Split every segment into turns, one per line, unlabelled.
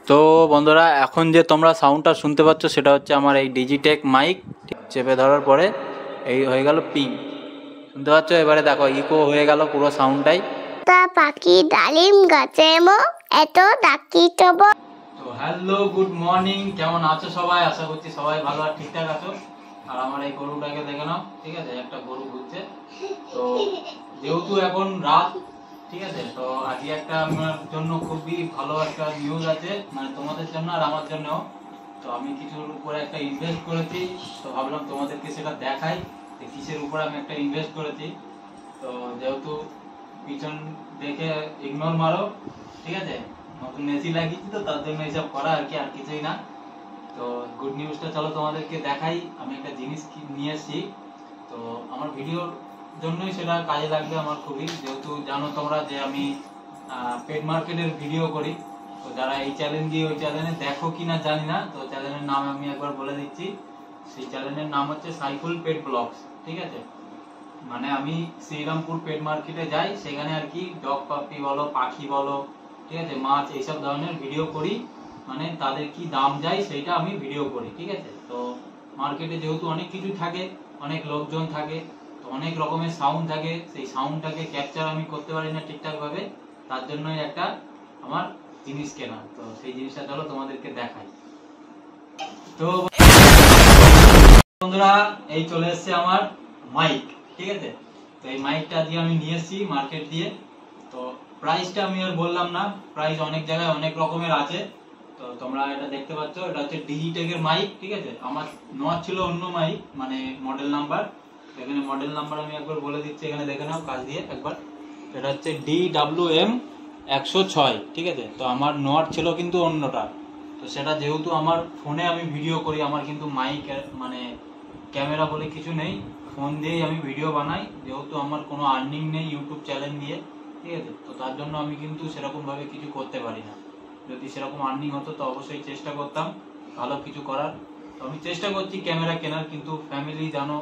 তো বন্ধুরা, এখন যে তোমরা সাউন্ডটা শুনতে পাচ্ছ সেটা হচ্ছে আমার এই ডিজিটেক মাইক। চেপে ধরার পরে এই হয়ে গেল পিং, শুনতে পাচ্ছ? এবারে দেখো ইকো হয়ে গেল পুরো সাউন্ডটাই।
তা পাখি ডালিম গাছে এত ডাকি তব।
তো হ্যালো, গুড মর্নিং, কেমন আছো সবাই? আশা করছি সবাই ভালো আর ঠিকঠাক আছো। আর আমার এই গরুটাকে দেখে নাও, ঠিক আছে? একটা গরু ঘুরছে। তো যেহেতু এখন রাত, ঠিক আছে, তো আজকে একটা আমার জন্য খুবই ভালো একটা নিউজ আছে, মানে তোমাদের জন্য আর আমার জন্য। তো আমি কিছুর উপরে একটা ইনভেস্ট করেছি, তো ভাবলাম তোমাদেরকে সেটা দেখাই যে কিসের উপরে আমি একটা ইনভেস্ট করেছি। তো যেহেতু পিছন দেখে ইগনোর মারো, ঠিক আছে? নতুন এসি লাগিয়েছি তো তার জন্য এইসব করা আর কি, আর কিছুই না। তো গুড নিউজটা চলো তোমাদেরকে দেখাই। আমি একটা জিনিস নিয়ে এসেছি, তো আমার ভিডিওর জন্যই সেটা কাজে লাগবে আমার খুবই। যেহেতু জানো তোমরা যে আমি পেট মার্কেটের ভিডিও করি, তো যারা এই চ্যানেল দিয়ে ওই চ্যানেলে দেখো কিনা জানি না, তো চ্যানেলের নাম আমি একবার বলে দিচ্ছি। সেই চ্যানেলের নাম হচ্ছে সাইফুল পেট ব্লগস, ঠিক আছে? মানে আমি শ্রীরামপুর পেট মার্কেটে যাই, সেখানে আর কি ডগ পাপি বলো, পাখি বলো, ঠিক আছে, মাছ, এইসব ধরনের ভিডিও করি। মানে তাদের কি দাম যায় সেইটা আমি ভিডিও করি, ঠিক আছে? তো মার্কেটে যেহেতু অনেক কিছু থাকে, অনেক লোকজন থাকে, তো অনেক রকমের সাউন্ড থাকে, সেই সাউন্ডটাকে ক্যাপচার আমি করতে পারি না ঠিকঠাক ভাবে। তার জন্যই একটা আমার জিনিস কেনা, তো সেই জিনিসটা চলো তোমাদেরকে দেখাই। তো বন্ধুরা, এই চলে এসছে আমার মাইক, ঠিক আছে? তো এই মাইকটা দিয়ে আমি নিয়ে এসেছি মার্কেট দিয়ে। তো প্রাইসটা আমি আর বললাম না, প্রাইস অনেক জায়গায় অনেক রকমের আছে। তো তোমরা এটা দেখতে পাচ্ছ, এটা হচ্ছে ডিজিটেকের মাইক, ঠিক আছে? আমার নেওয়া ছিল অন্য মাইক, মানে মডেল নাম্বার। এখানে মডেল নাম্বার আমি একবার বলে দিচ্ছি, এখানে দেখে নাও কাজ দিয়ে একবার। এটা হচ্ছে DWM 106, ঠিক আছে? তো আমার নেওয়ার ছিল কিন্তু অন্যটা। তো সেটা যেহেতু আমার ফোনে আমি ভিডিও করি, আমার কিন্তু মাইক মানে ক্যামেরা বলে কিছু নেই, ফোন দিয়েই আমি ভিডিও বানাই। যেহেতু আমার কোনো আর্নিং নেই ইউটিউব চ্যানেল দিয়ে, ঠিক আছে? তো তার জন্য আমি কিন্তু সেরকম ভাবে কিছু করতে পারি না। যদি সেরকম আর্নিং হতো তো অবশ্যই চেষ্টা করতাম ভালো কিছু করার। তো আমি চেষ্টা করছি ক্যামেরা কেনার, কিন্তু ফ্যামিলি জানো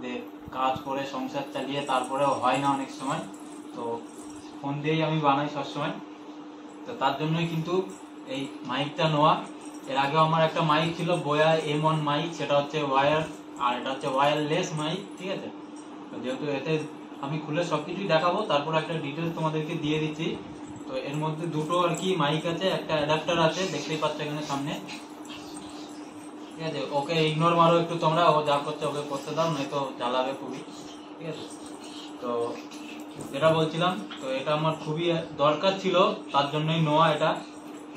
যে কাজ করে সংসার চালিয়ে তারপরেও হয় না অনেক সময়। তো ফোন দিয়েই আমি বানাই সবসময়। তো তার জন্যই কিন্তু এই মাইকটা নেওয়া। এর আগেও আমার একটা মাইক ছিল বোয়া M1 মাইক, সেটা হচ্ছে ওয়্যার, আর এটা হচ্ছে ওয়্যারলেস মাইক, ঠিক আছে? তো যেহেতু এতে আমি খুলে সবকিছুই দেখাবো, তারপর একটা ডিটেলস তোমাদেরকে দিয়ে দিচ্ছি। তো এর মধ্যে দুটো আর কি মাইক আছে, একটা অ্যাডাপ্টার আছে, দেখতেই পাচ্ছ এখানে সামনে, ঠিক আছে? ওকে ইগনোর মারো একটু তোমরা, ও যা করছে ওকে করতে দাও, নয়তো জ্বালাবে খুবই, ঠিক আছে? তো যেটা বলছিলাম, তো এটা আমার খুবই দরকার ছিল, তার জন্যই নেওয়া এটা,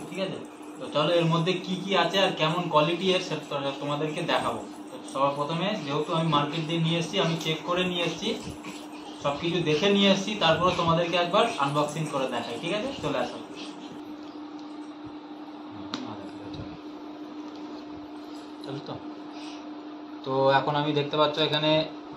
ঠিক আছে? তো চলো এর মধ্যে কি কি আছে আর কেমন কোয়ালিটি এর সেটা তোমাদেরকে দেখাবো। তো সবার প্রথমে যেহেতু আমি মার্কেট দিয়ে নিয়ে এসেছি, আমি চেক করে নিয়ে এসেছি, সবকিছু দেখে নিয়ে এসেছি, তারপরে তোমাদেরকে একবার আনবক্সিং করে দেখাই, ঠিক আছে? চলে আসো। তো এখন আমি দেখতে পাচ্ছ এখানে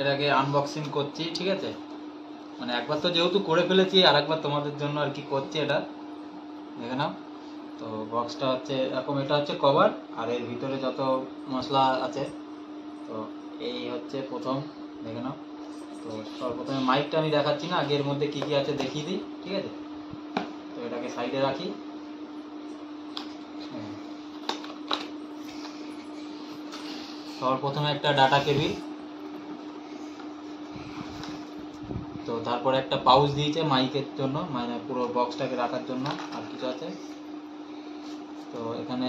এটাকে আনবক্সিং করছি, ঠিক আছে? মানে একবার তো যেহেতু করে ফেলেছি, আর একবার তোমাদের জন্য আর কি করছি, এটা দেখে নাও। তো বক্সটা হচ্ছে এরকম, এটা হচ্ছে কভার, আর এর ভিতরে যত মশলা আছে। তো এই হচ্ছে প্রথম, দেখে নাও। তো সর্বপ্রথমে মাইকটা আমি দেখাচ্ছি না, আগে এর মধ্যে কি কি আছে দেখিয়ে দিই, ঠিক আছে? তো এটাকে সাইডে রাখি। সর্বপ্রথমে একটা ডাটা কেবিল, তো তারপরে একটা পাউচ দিয়েছে মাইকের জন্য, মানে পুরো বক্সটাকে রাখার জন্য। আর কিছু আছে, তো এখানে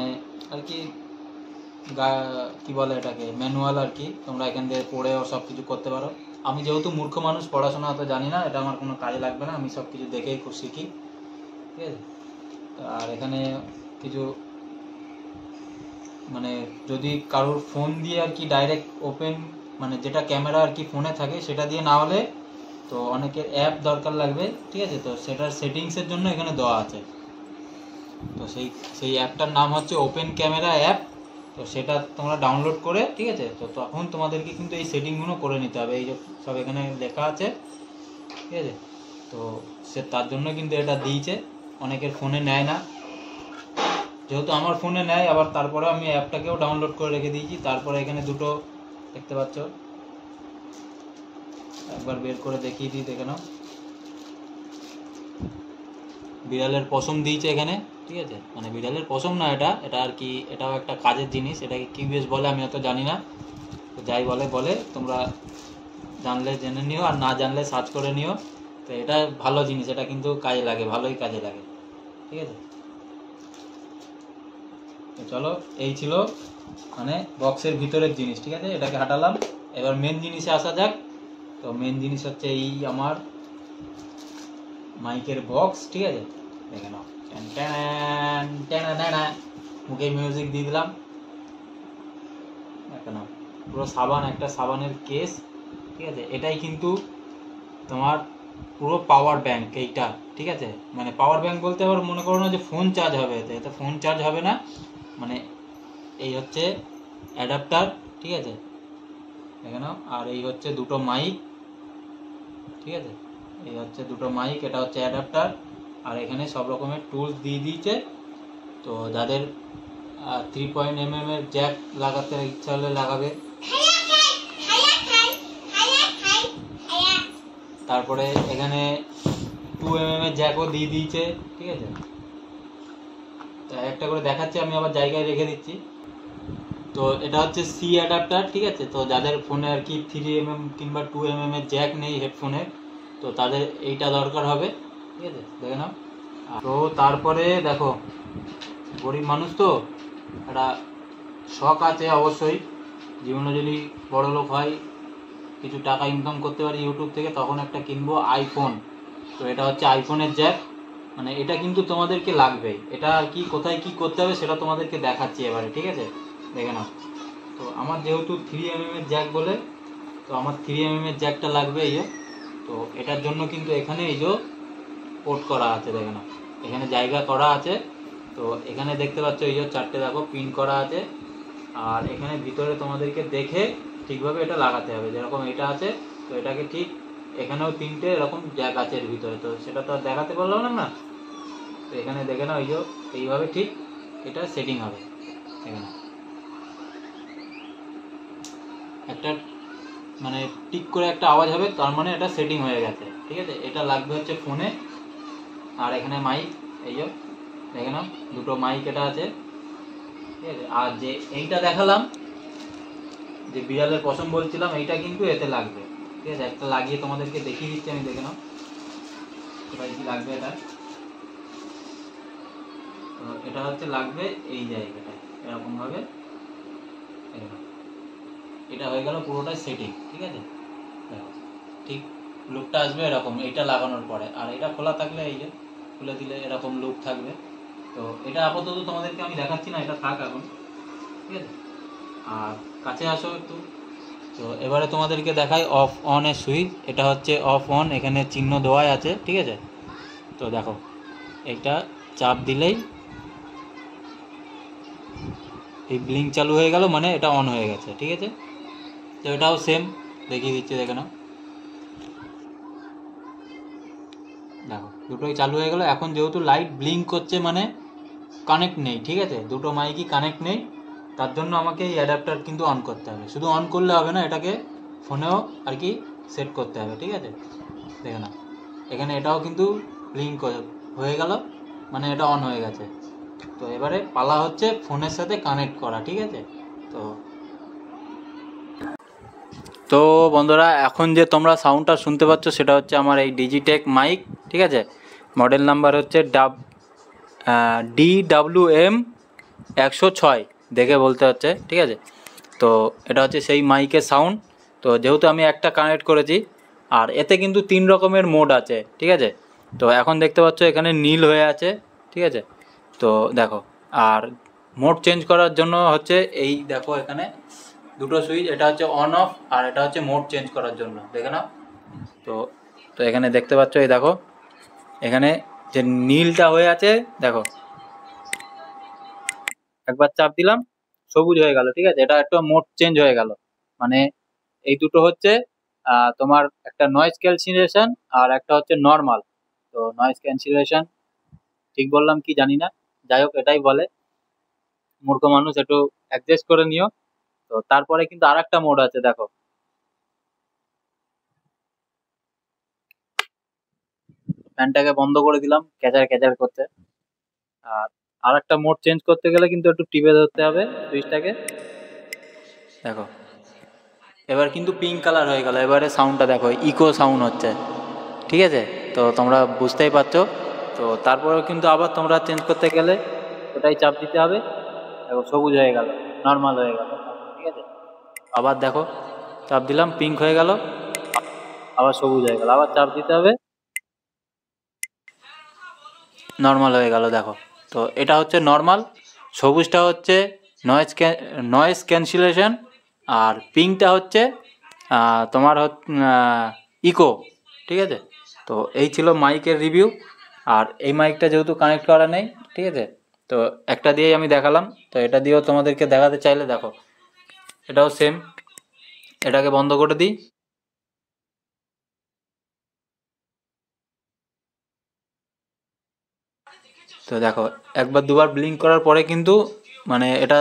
আর কি কি বলে এটাকে, ম্যানুয়াল আর কি, তোমরা এখান থেকে পড়েও সব কিছু করতে পারো। আমি যেহেতু মূর্খ মানুষ, পড়াশোনা অত জানি না, এটা আমার কোনো কাজে লাগবে না, আমি সব কিছু দেখেই খুব শিখি, ঠিক আছে? আর এখানে কিছু মানে যদি কারোর ফোন দিয়ে আর কি ডাইরেক্ট ওপেন, মানে যেটা ক্যামেরা আর কি ফোনে থাকে সেটা দিয়ে না হলে, তো অনেকের অ্যাপ দরকার লাগবে, ঠিক আছে? তো সেটার সেটিংসের জন্য এখানে দেওয়া আছে। তো সেই অ্যাপটার নাম হচ্ছে ওপেন ক্যামেরা অ্যাপ। তো সেটা তোমরা ডাউনলোড করে, ঠিক আছে? তো তখন তোমাদেরকে কিন্তু এই সেটিংগুলো করে নিতে হবে, এই যে সব এখানে লেখা আছে, ঠিক আছে? তো সে তার জন্য কিন্তু এটা দিয়েছে, অনেকের ফোনে নেয় না, যেহেতু আমার ফোনে নেয়, আবার তারপরে আমি অ্যাপটাকেও ডাউনলোড করে রেখে দিয়েছি। তারপরে এখানে দুটো দেখতে পাচ্ছ, একবার বের করে দেখিয়ে দিই, দেখে নাও। বিড়ালের পশম দিয়েছে এখানে, ঠিক আছে, মানে বিড়ালের পশম না, এটা এটা আর কি, এটাও একটা কাজের জিনিস। এটাকে কি বেশ বলে আমি অত জানি না, তো যাই বলে বলে, তোমরা জানলে জেনে নিও, আর না জানলে সার্চ করে নিও। তো এটা ভালো জিনিস, এটা কিন্তু কাজে লাগে, ভালোই কাজে লাগে, ঠিক আছে। তো চলো, এই ছিল মানে বক্সের ভিতরের জিনিস, ঠিক আছে, এটাকে হাঁটালাম। এবার মেন জিনিসে আসা যাক। তো মেন জিনিস হচ্ছে এই আমার মাইকের বক্স, ঠিক আছে, দেখে নাও। মুখে মিউজিক দিয়ে দিলাম, দেখে নাও। পুরো সাবান, একটা সাবানের কেস, ঠিক আছে। এটাই কিন্তু তোমার পুরো পাওয়ার ব্যাংক এইটা, ঠিক আছে। মানে পাওয়ার ব্যাংক বলতে আবার মনে করো না যে ফোন চার্জ হবে, এতে ফোন চার্জ হবে না। মানে এই হচ্ছে অ্যাডাপ্টার, ঠিক আছে, দেখে নাও। আর এই হচ্ছে দুটো মাইক, ঠিক আছে, এই হচ্ছে দুটো মাইক, এটা হচ্ছে অ্যাডাপ্টার। আর এখানে সব রকমের টুলস দিয়ে দিয়েছে। তো যাদের 3.mm এর জ্যাক লাগাতে ইচ্ছা হলে লাগাবে। তারপরে এখানে 2mm এর জ্যাকও দিয়ে দিয়েছে, ঠিক আছে। তা একটা করে দেখাচ্ছি আমি, আবার জায়গায় রেখে দিচ্ছি। তো এটা হচ্ছে সি অ্যাডাপ্টার, ঠিক আছে। তো যাদের ফোনে আর কি 3mm কিংবা 2mm এর জ্যাক নেই হেডফোনের, তো তাদের এইটা দরকার হবে, ঠিক আছে, দেখে নাও। তো তারপরে দেখো, গরিব মানুষ তো, একটা শখ আছে অবশ্যই, জীবনে যদি বড় লোক হয়, কিছু টাকা ইনকাম করতে পারি ইউটিউব থেকে, তখন একটা কিনবো আইফোন। তো এটা হচ্ছে আইফোনের জ্যাক, মানে এটা কিন্তু তোমাদেরকে লাগবেই। এটা আর কি কোথায় কি করতে হবে সেটা তোমাদেরকে দেখাচ্ছি এবারে, ঠিক আছে, দেখে নাও। তো আমার যেহেতু 3mm এর জ্যাক বলে, তো আমার 3mm এর জ্যাকটা লাগবে, এই যে। তো এটার জন্য কিন্তু এখানে এই যে পোর্ট করা আছে, দেখে নাও, এখানে জায়গা করা আছে। তো এখানে দেখতে পাচ্ছ এই যে 4টে দেখো পিন করা আছে। আর এখানে ভিতরে তোমাদেরকে দেখে ঠিকভাবে এটা লাগাতে হবে, যেরকম এটা আছে। তো এটাকে ঠিক এখানেও 3টে এরকম জ্যাক আছে এর ভিতরে, তো সেটা তো আর দেখাতে পারলাম না। তো এখানে দেখে নাও, এই যে এইভাবে ঠিক এটা সেটিং হবে, এখানে একটা মানে টিক করে একটা আওয়াজ হবে, তার মানে এটা সেটিং হয়ে গেছে, ঠিক আছে। এটা লাগবে হচ্ছে ফোনে। আর এখানে মাইক, এই যে দেখে নাও, দুটো মাইক এটা আছে, ঠিক আছে। আর যে এইটা দেখালাম, যে বিড়ালের পশম বলছিলাম, এইটা কিন্তু এতে লাগবে, ঠিক আছে। একটা লাগিয়ে তোমাদেরকে দেখিয়ে দিচ্ছি আমি, দেখে নাও কোথায় কি লাগবে এটা। তো এটা হচ্ছে লাগবে এই জায়গাটায়, এরকম ভাবে। এটা হয়ে গেল পুরোটাই সেটিং, ঠিক আছে। দেখো ঠিক লুকটা আসবে এরকম এইটা লাগানোর পরে। আর এটা খোলা থাকলে, এই যে খুলে দিলে এরকম লুক থাকবে। তো এটা আপাতত তোমাদেরকে আমি দেখাচ্ছি না, এটা থাক এখন, ঠিক আছে। আর কাছে আসো একটু। তো এবারে তোমাদেরকে দেখাই অফ অন এর সুইচ। এটা হচ্ছে অফ অন, এখানে চিহ্ন দেওয়াই আছে, ঠিক আছে। তো দেখো, এটা চাপ দিলেই এই ব্লিঙ্ক চালু হয়ে গেল, মানে এটা অন হয়ে গেছে, ঠিক আছে। তো এটাও সেম দেখিয়ে দিচ্ছি, দেখে নাও। দেখো দুটোই চালু হয়ে গেল। এখন যেহেতু লাইট ব্লিঙ্ক করছে, মানে কানেক্ট নেই, ঠিক আছে, দুটো মাইকই কানেক্ট নেই। তার জন্য আমাকে এই অ্যাডাপ্টার কিন্তু অন করতে হবে। শুধু অন করলে হবে না, এটাকে ফোনেও আর কি সেট করতে হবে, ঠিক আছে। দেখে নাও, এখানে এটাও কিন্তু ব্লিঙ্ক হয়ে গেল, মানে এটা অন হয়ে গেছে। তো এবারে পালা হচ্ছে ফোনের সাথে কানেক্ট করা, ঠিক আছে। তো তো বন্ধুরা, এখন যে তোমরা সাউন্ডটা শুনতে পাচ্ছ সেটা হচ্ছে আমার এই ডিজিটেক মাইক, ঠিক আছে। মডেল নাম্বার হচ্ছে DWM 106, দেখে বলতে হচ্ছে, ঠিক আছে। তো এটা হচ্ছে সেই মাইকের সাউন্ড। তো যেহেতু আমি একটা কানেক্ট করেছি, আর এতে কিন্তু 3 রকমের মোড আছে, ঠিক আছে। তো এখন দেখতে পাচ্ছ এখানে নীল হয়ে আছে, ঠিক আছে। তো দেখো, আর মোড চেঞ্জ করার জন্য হচ্ছে এই দেখো এখানে দুটো সুইচ, এটা হচ্ছে অন অফ, আর এটা হচ্ছে মোড চেঞ্জ করার জন্য, দেখে নাও। তো তো এখানে দেখতে পাচ্ছ, এই দেখো এখানে যে নীলটা হয়ে আছে, দেখো একবার চাপ দিলাম সবুজ হয়ে গেল, ঠিক আছে। এটা একটা মোড চেঞ্জ হয়ে গেল, মানে এই দুটো হচ্ছে তোমার একটা নয়েজ ক্যান্সেলেশন, আর একটা হচ্ছে নর্মাল। তো নয়েজ ক্যান্সেলেশন ঠিক বললাম কি জানি না, যাই হোক এটাই বলে। মূর্খ মানুষ, একটু অ্যাডজাস্ট করে নিও। তো তারপরে কিন্তু আর একটা মোড আছে, দেখো ফ্যানটাকে বন্ধ করে দিলাম ক্যাচার ক্যাচার করতে। আর আর একটা মোড চেঞ্জ করতে গেলে কিন্তু একটু টিপে ধরতে হবে সুইচটাকে। দেখো এবার কিন্তু পিঙ্ক কালার হয়ে গেল। এবারে সাউন্ডটা দেখো, ইকো সাউন্ড হচ্ছে, ঠিক আছে? তো তোমরা বুঝতেই পারছো। তো তারপরেও কিন্তু আবার তোমরা চেঞ্জ করতে গেলে ওটাই চাপ দিতে হবে। দেখো সবুজ হয়ে গেল, নর্মাল হয়ে গেল, ঠিক আছে? আবার দেখো চাপ দিলাম, পিঙ্ক হয়ে গেল, আবার সবুজ হয়ে গেল, আবার চাপ দিতে হবে, নর্মাল হয়ে গেল। দেখো তো এটা হচ্ছে নর্মাল, সবুজটা হচ্ছে নয়েজ ক্যান্সেলেশন, আর পিঙ্কটা হচ্ছে তোমার ইকো, ঠিক আছে? তো এই ছিল মাইকের রিভিউ। আর এই মাইকটা যেহেতু কানেক্ট করা নেই, ঠিক আছে, তো একটা দিয়েই আমি দেখালাম। তো এটা দিয়েও তোমাদেরকে দেখাতে চাইলে দেখো, এটাও সেম। এটাকে বন্ধ করে দিই। তো দেখো একবার দুবার ব্লিঙ্ক করার পরে কিন্তু মানে এটা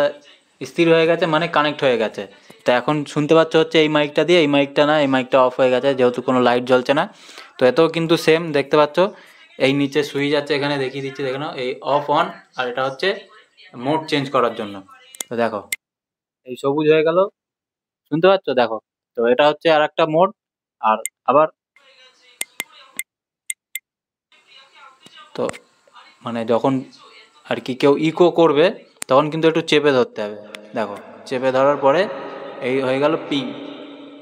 স্থির হয়ে গেছে, মানে কানেক্ট হয়ে গেছে। তো এখন শুনতে পাচ্ছ হচ্ছে এই মাইকটা দিয়ে, এই মাইকটা না, এই মাইকটা অফ হয়ে গেছে যেহেতু কোনো লাইট জ্বলছে না। তো এতেও কিন্তু সেম দেখতে পাচ্ছ, এই নিচে সুইচ আছে, এখানে দেখিয়ে দিচ্ছি, দেখো না, এই অফ অন, আর এটা হচ্ছে মোড চেঞ্জ করার জন্য। তো দেখো এই সবুজ হয়ে গেল, শুনতে পাচ্ছ? দেখো তো এটা হচ্ছে আর একটা মোড। আর আবার তো মানে যখন আর কি কেউ ইকো করবে তখন কিন্তু একটু চেপে ধরতে হবে। দেখো চেপে ধরার পরে এই হয়ে গেল পিং,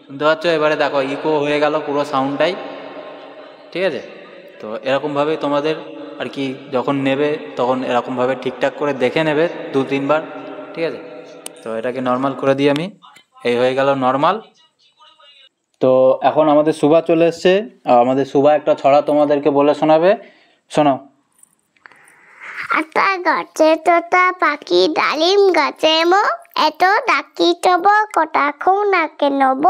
শুনতে পাচ্ছ? এবারে দেখো ইকো হয়ে গেল পুরো সাউন্ডটাই, ঠিক আছে? তো এরকমভাবেই তোমাদের আর কি যখন নেবে তখন এরকমভাবে ঠিকঠাক করে দেখে নেবে 2-3 বার, ঠিক আছে? তো এটাকে নর্মাল করে দিই আমি, এই হয়ে গেল নর্মাল। তো এখন আমাদের সুভা চলে এসছে, আমাদের সুভা একটা ছড়া তোমাদেরকে বলে শোনাবে, শোনাও।
আতা গাছে তোতা পাখি ডালিম গাছে মো এত ডাকি তব কটা খুনাকে নব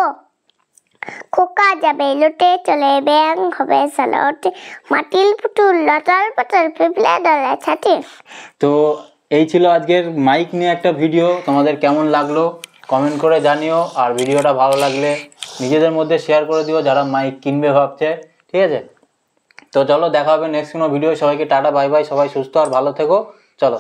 খোকা যাবে লুটে চলে ব্যাং হবে সালটে মাটিল পুতুল লতাল পাতাল পিপলে দলে ছাতি।
তো এই ছিল আজকের মাইক নিয়ে একটা ভিডিও। তোমাদের কেমন লাগলো কমেন্ট করে জানিও, আর ভিডিওটা ভালো লাগলে নিজেদের মধ্যে শেয়ার করে দিও যারা মাইক কিনবে ভাবছে, ঠিক আছে? তো চলো দেখা হবে নেক্সট কোনো ভিডিও। সবাইকে টাটা বাই বাই, সবাই সুস্থ আর ভালো থেকো, চলো।